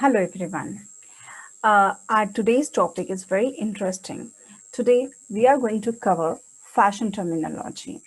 Hello, everyone. Our today's topic is very interesting. Today, we are going to cover fashion terminology.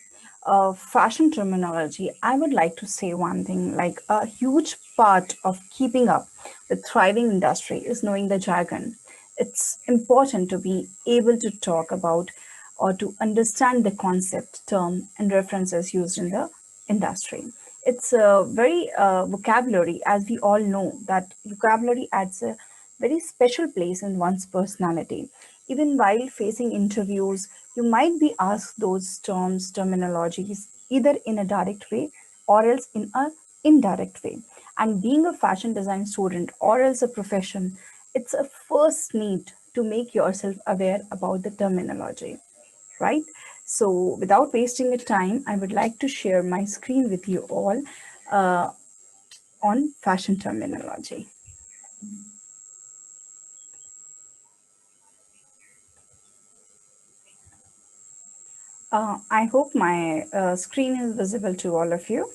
Fashion terminology, I would like to say one thing like a huge part of keeping up with thriving industry is knowing the jargon. It's important to be able to talk about or to understand the concept, term, and references used in the industry. It's a very vocabulary, as we all know, that vocabulary adds a very special place in one's personality. Even while facing interviews, you might be asked those terms, terminologies, either in a direct way or else in a indirect way. And being a fashion design student or else a profession, it's a first need to make yourself aware about the terminology, right? So without wasting the time, I would like to share my screen with you all uh, on fashion terminology. I hope my screen is visible to all of you.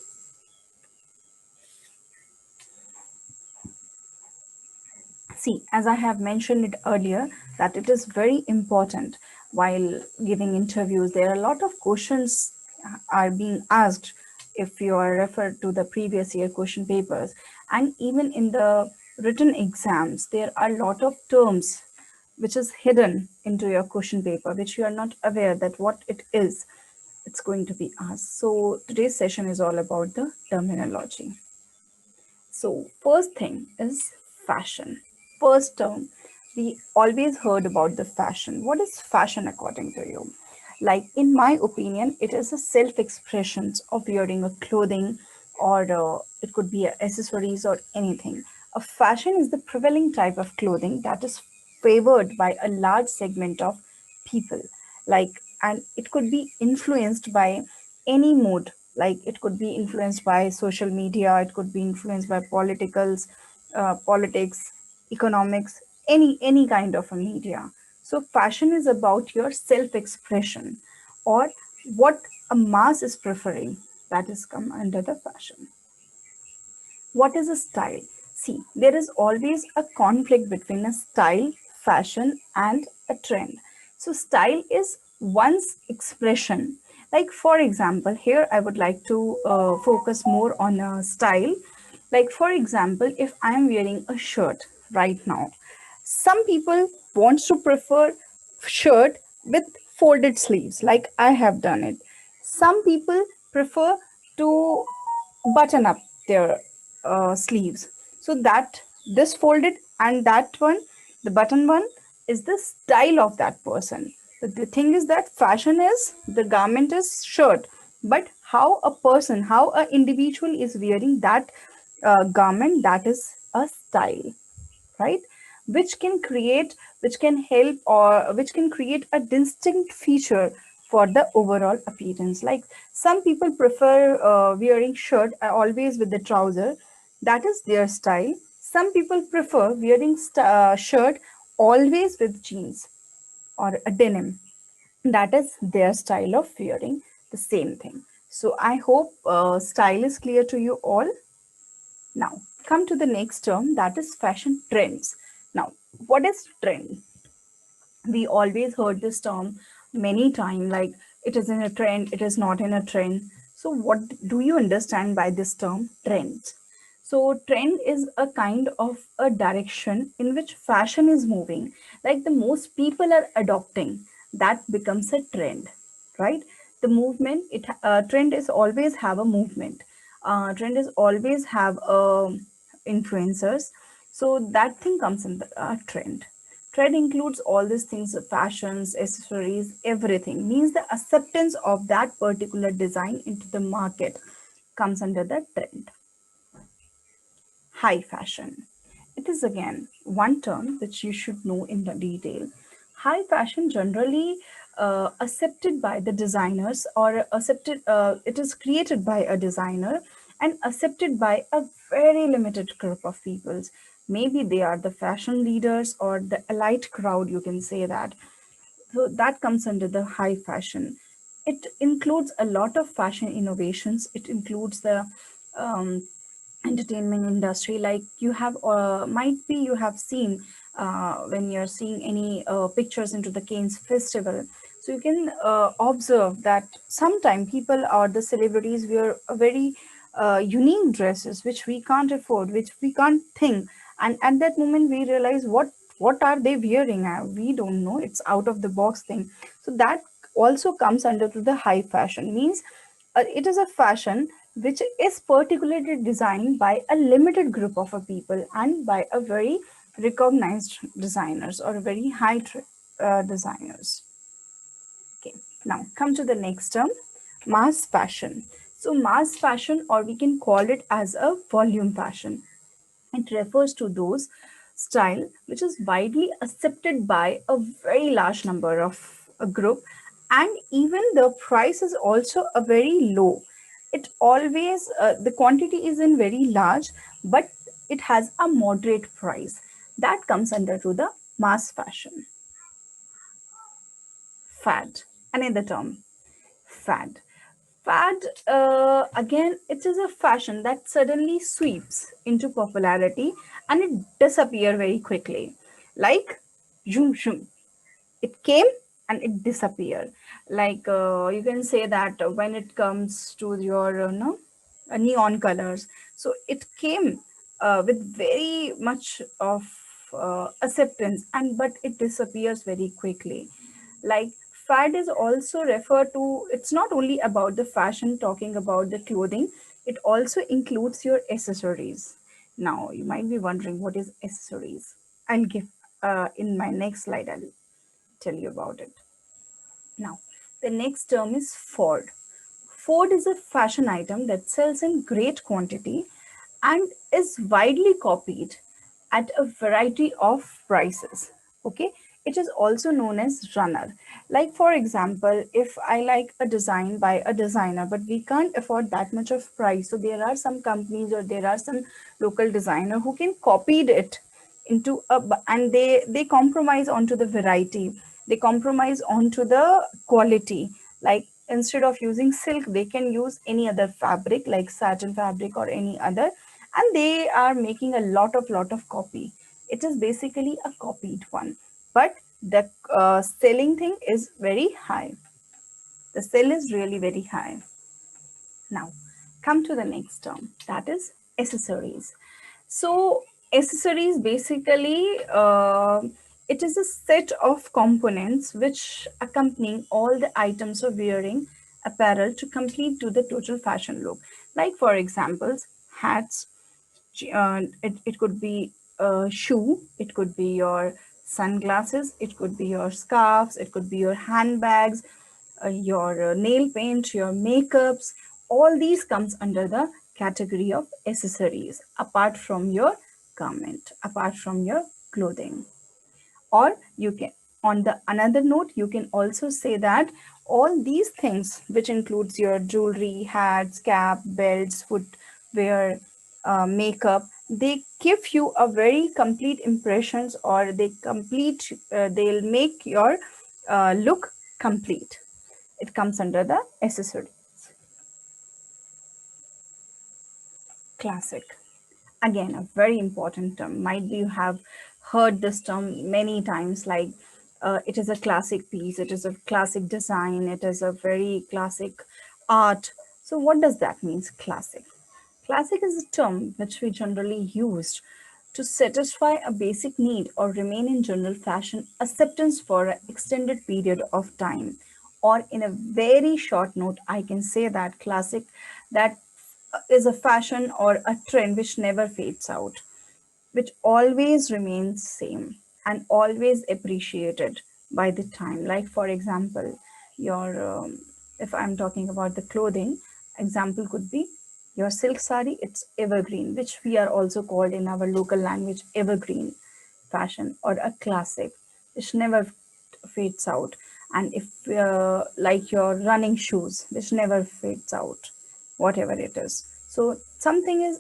See, as I have mentioned it earlier, that it is very important while giving interviews. There are a lot of questions are being asked if you are referred to the previous year question papers, and even in the written exams, there are a lot of terms which is hidden into your question paper, which you are not aware that what it is. It's going to be asked. So today's session is all about the terminology. So, first thing is fashion. First term, we always heard about the fashion. What is fashion according to you? Like, in my opinion, it is a self expression of wearing a clothing or it could be accessories or anything. A fashion is the prevailing type of clothing that is favored by a large segment of people, like, and it could be influenced by any mood, like it could be influenced by social media, it could be influenced by politics, economics, any kind of a media. So fashion is about your self expression or what a mass is preferring, that is come under the fashion. What is a style? See, there is always a conflict between a style, fashion, and a trend. So, style is one's expression. Like, for example, here I would like to focus more on a style. Like, for example, if I am wearing a shirt right now, some people wants to prefer shirt with folded sleeves, like I have done it. Some people prefer to button up their sleeves, so that this folded and that one, the button one, is the style of that person. But the thing is that fashion is the garment is shirt, but how a person, how an individual is wearing that garment, that is a style, right? Which can create, which can help, or which can create a distinct feature for the overall appearance. Like some people prefer wearing shirt always with the trouser, that is their style. Some people prefer wearing shirt always with jeans or a denim, that is their style of wearing the same thing. So I hope style is clear to you all. Now, come to the next term, that is fashion trends. Now, what is trend? We always heard this term many times, like it is in a trend, it is not in a trend. So, what do you understand by this term trend? So, trend is a kind of a direction in which fashion is moving, like the most people are adopting, that becomes a trend, right? The movement, it trend is always have a movement. Trend is always have influencers, so that thing comes in the trend. Trend includes all these things, fashions, accessories, everything. Means the acceptance of that particular design into the market comes under the trend. High fashion. It is again one term which you should know in the detail. High fashion generally accepted by the designers or accepted, it is created by a designer and accepted by a very limited group of peoples. Maybe they are the fashion leaders or the elite crowd, you can say that. So that comes under the high fashion. It includes a lot of fashion innovations. It includes the entertainment industry, like you have might be you have seen when you're seeing any pictures into the Cannes festival, so you can observe that sometimes people or the celebrities wear a very unique dresses which we can't afford, which we can't think, and at that moment we realize what are they wearing. We don't know, it's out of the box thing. So that also comes under to the high fashion, means it is a fashion which is particularly designed by a limited group of a people and by a very recognized designers or very designers. Okay, now come to the next term, mass fashion. So mass fashion, or we can call it as a volume fashion, it refers to those style which is widely accepted by a very large number of a group, and even the price is also a very low. It always the quantity is in very large, but it has a moderate price. That comes under to the mass fashion. Fad, another term, fad. Fad, again, it is a fashion that suddenly sweeps into popularity and it disappears very quickly. Like, zoom, zoom. It came and it disappeared. Like, you can say that when it comes to your no, neon colors, so it came with very much of acceptance, and but it disappears very quickly. Like, fad is also referred to, it's not only about the fashion, talking about the clothing, it also includes your accessories. Now you might be wondering what is accessories. I'll give in my next slide, I'll tell you about it. Now the next term is Ford. Ford is a fashion item that sells in great quantity and is widely copied at a variety of prices. Okay, it is also known as runner. Like for example, if I like a design by a designer, but we can't afford that much of price, so there are some companies or there are some local designer who can copy it into a, and they compromise onto the variety, they compromise onto the quality. Like instead of using silk, they can use any other fabric like satin fabric or any other, and they are making a lot of copy. It is basically a copied one, but the selling thing is very high. The sale is really very high. Now come to the next term, that is accessories. So accessories basically it is a set of components which accompany all the items of wearing apparel to complete to the total fashion look. Like for examples, hats, it could be a shoe, it could be your sunglasses, it could be your scarves, it could be your handbags, your nail paint, your makeups. All these comes under the category of accessories apart from your garment, apart from your clothing. Or you can, on the another note, you can also say that all these things which includes your jewelry, hats, cap, belts, footwear, makeup, they give you a very complete impressions, or they'll make your look complete. It comes under the accessory. Classic, again a very important term, might be you have heard this term many times. Like it is a classic piece, it is a classic design, it is a very classic art. So what does that mean, classic? Classic is a term which we generally used to satisfy a basic need or remain in general fashion acceptance for an extended period of time. Or in a very short note, I can say that classic, that is a fashion or a trend which never fades out, which always remains same and always appreciated by the time. Like for example, your if I'm talking about the clothing, example could be your silk sari, it's evergreen, which we are also called in our local language evergreen fashion, or a classic which never fades out. And if like your running shoes which never fades out, whatever it is, so something is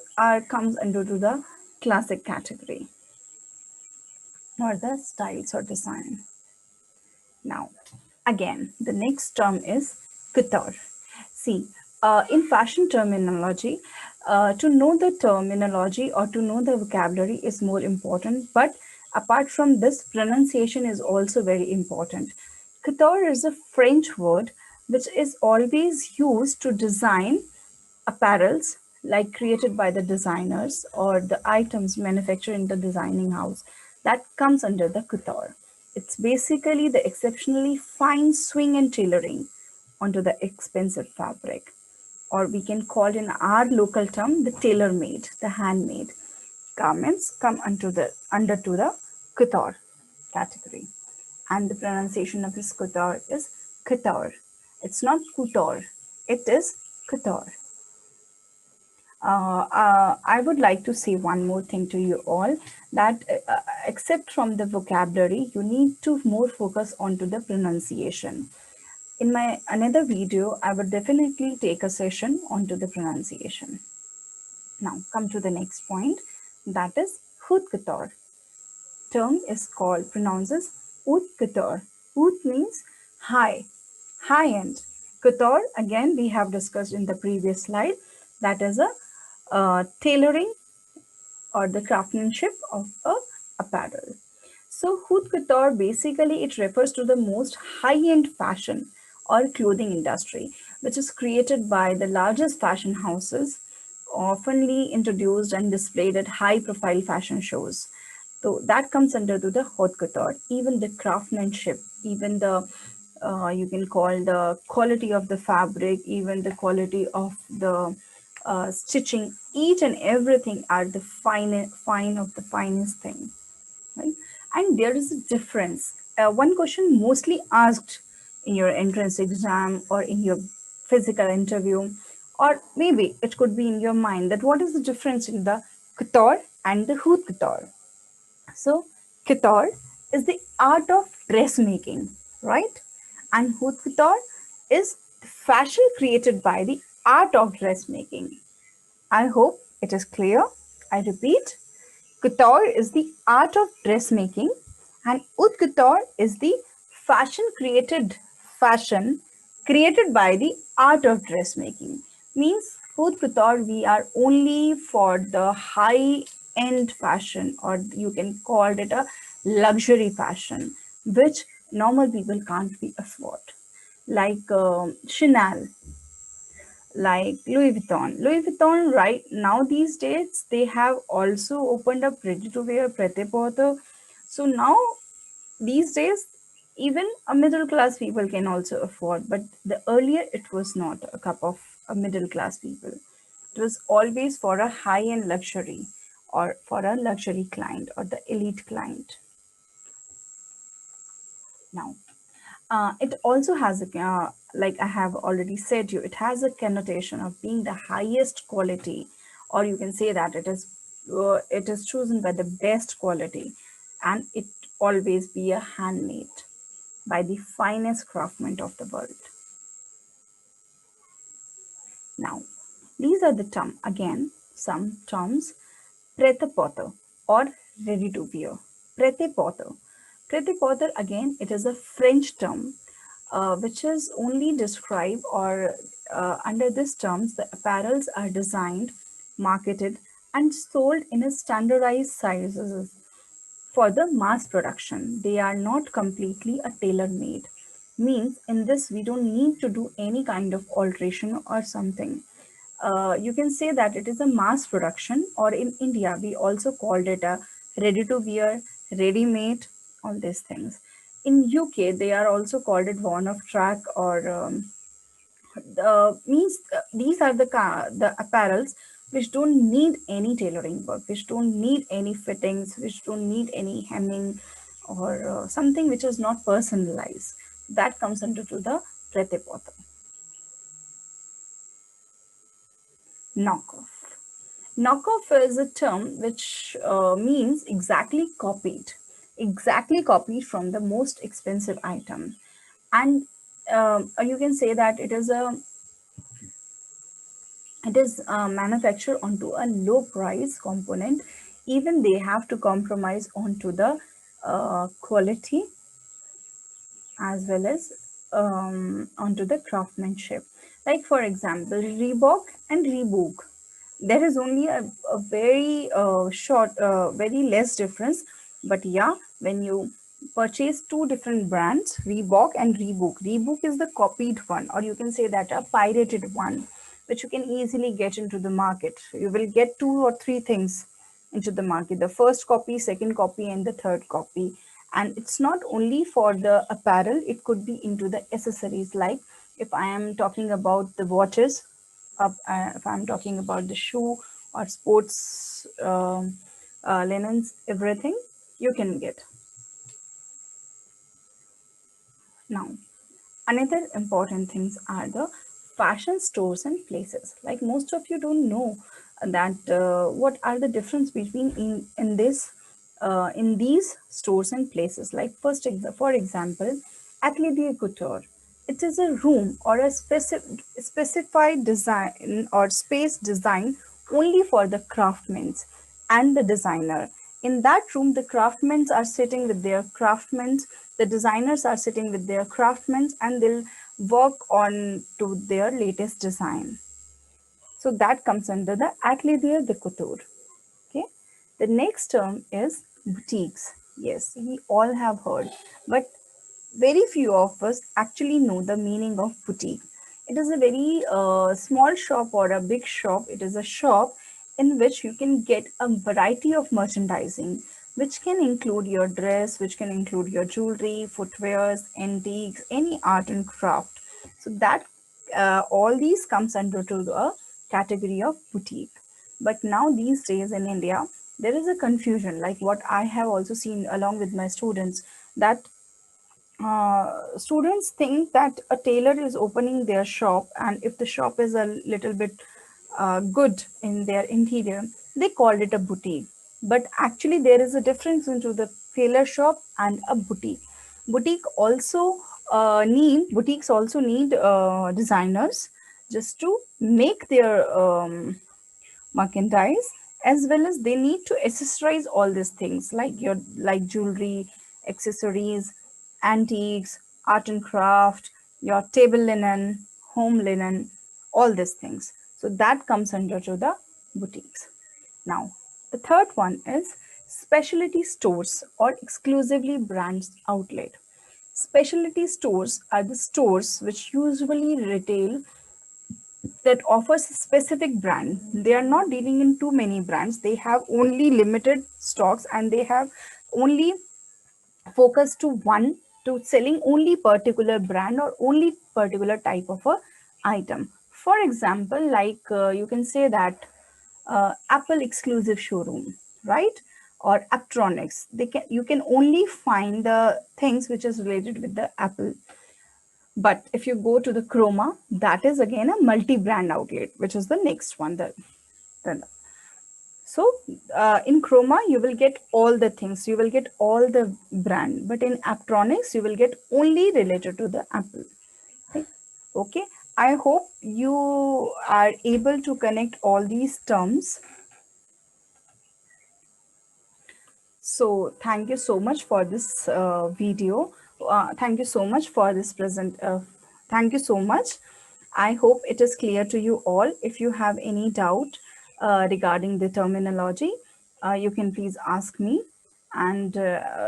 comes under to the classic category, or the styles or design. Now again, the next term is couture. See, in fashion terminology, To know the terminology or to know the vocabulary is more important, but apart from this, pronunciation is also very important. Couture is a French word which is always used to design apparels like created by the designers or the items manufactured in the designing house that comes under the couture. It's basically the exceptionally fine swing and tailoring onto the expensive fabric, or we can call in our local term the tailor made, the handmade garments come under to the couture category. And the pronunciation of this couture is couture. It's not couture, it is couture. I would like to say one more thing to you all, that except from the vocabulary, you need to more focus onto the pronunciation. In my another video, I would definitely take a session onto the pronunciation. Now come to the next point, that is haute-couture. Term is called, pronounces haute-couture. Haute means high, high end. Couture, again, we have discussed in the previous slide, that is a tailoring or the craftsmanship of a apparel. So haute couture, basically it refers to the most high-end fashion or clothing industry, which is created by the largest fashion houses, oftenly introduced and displayed at high-profile fashion shows. So that comes under to the haute couture. Even the craftsmanship, even the you can call the quality of the fabric, even the quality of the stitching, each and everything are the fine of the finest thing, right? And there is a difference. One question mostly asked in your entrance exam or in your physical interview, or maybe it could be in your mind, that what is the difference in the couture and the haute couture? So, couture is the art of dressmaking, right? And haute couture is the fashion created by the art of dressmaking. I hope it is clear. I repeat, couture is the art of dressmaking, and haute couture is the fashion created by the art of dressmaking. Means haute couture we are only for the high end fashion, or you can call it a luxury fashion, which normal people can't be afford. Like Chanel, like Louis Vuitton. Louis Vuitton, right now these days, they have also opened up ready to wear pret-a-porter. So now these days, even a middle class people can also afford. But the earlier, it was not a cup of a middle class people. It was always for a high end luxury or for a luxury client or the elite client. Now, it also has a, like I have already said you, it has a connotation of being the highest quality, or you can say that it is chosen by the best quality, and it always be a handmade by the finest craftsmen of the world. Now, these are the term again, some terms: prêt-à-porter or ready to wear. Prêt-à-porter. Prêt-à-porter, again, it is a French term which is only describe, or under this terms, the apparels are designed, marketed, and sold in a standardized sizes for the mass production. They are not completely a tailor-made. Means in this we don't need to do any kind of alteration or something. You can say that it is a mass production, or in India we also called it a ready to wear, ready made, all these things. In UK they are also called it worn of track, or means these are the apparels which don't need any tailoring work, which don't need any fittings, which don't need any hemming, or something which is not personalized. That comes under to the pret-a-porter. Knockoff. Knockoff is a term which means exactly copied from the most expensive item. And you can say that it is manufactured onto a low price component. Even they have to compromise onto the quality as well as onto the craftsmanship. Like for example, Reebok and Reebok. There is only a very short, very less difference. But yeah, when you purchase two different brands, Reebok and Reebok, Reebok is the copied one, or you can say that a pirated one, which you can easily get into the market. You will get two or three things into the market: the first copy, second copy, and the third copy. And it's not only for the apparel, it could be into the accessories. Like if I am talking about the watches, if I'm talking about the shoe or sports linens, everything you can get. Now, another important things are the fashion stores and places. Like most of you don't know that what are the difference between in this in these stores and places. Like for example, atelier couture. It is a room or a specified design or space designed only for the craftsmen and the designer. In that room, the craftsmen are sitting with their craftsmen, the designers are sitting with their craftsmen, and they'll work on to their latest design. So that comes under the atelier de couture. Okay. The next term is boutiques. Yes, we all have heard, but very few of us actually know the meaning of boutique. It is a very small shop or a big shop. It is a shop in which you can get a variety of merchandising, which can include your dress, which can include your jewelry, footwears, antiques, any art and craft. So that all these comes under to the category of boutique. But now these days in India, there is a confusion, like what I have also seen along with my students, that students think that a tailor is opening their shop, and if the shop is a little bit good in their interior, they call it a boutique. But actually there is a difference into the tailor shop and a boutique. Boutiques also need designers just to make their merchandise, as well as they need to accessorize all these things like your like jewelry, accessories, antiques, art and craft, your table linen, home linen, all these things. So that comes under to the boutiques. Now the third one is specialty stores or exclusively brands outlet. Specialty stores are the stores which usually retail that offers a specific brand. They are not dealing in too many brands. They have only limited stocks, and they have only focused to one, to selling only particular brand or only particular type of a item. For example, like you can say that Apple exclusive showroom, right? Or Aptronics. You can only find the things which is related with the Apple. But if you go to the Chroma, that is again a multi-brand outlet, which is the next one. So in Chroma, you will get all the things. You will get all the brand. But in Aptronics, you will get only related to the Apple. Okay. Okay. I hope you are able to connect all these terms. So thank you so much for this video. Thank you so much for this present. Thank you so much. I hope it is clear to you all. If you have any doubt regarding the terminology, you can please ask me, and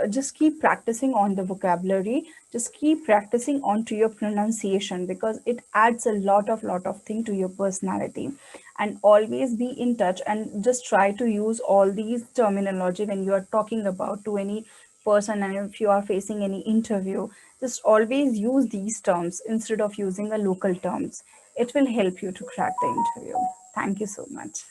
just keep practicing on the vocabulary. Just keep practicing onto your pronunciation, because it adds a lot of thing to your personality. And always be in touch, and just try to use all these terminology when you are talking about to any person, and if you are facing any interview, just always use these terms instead of using a local terms. It will help you to crack the interview. Thank you so much.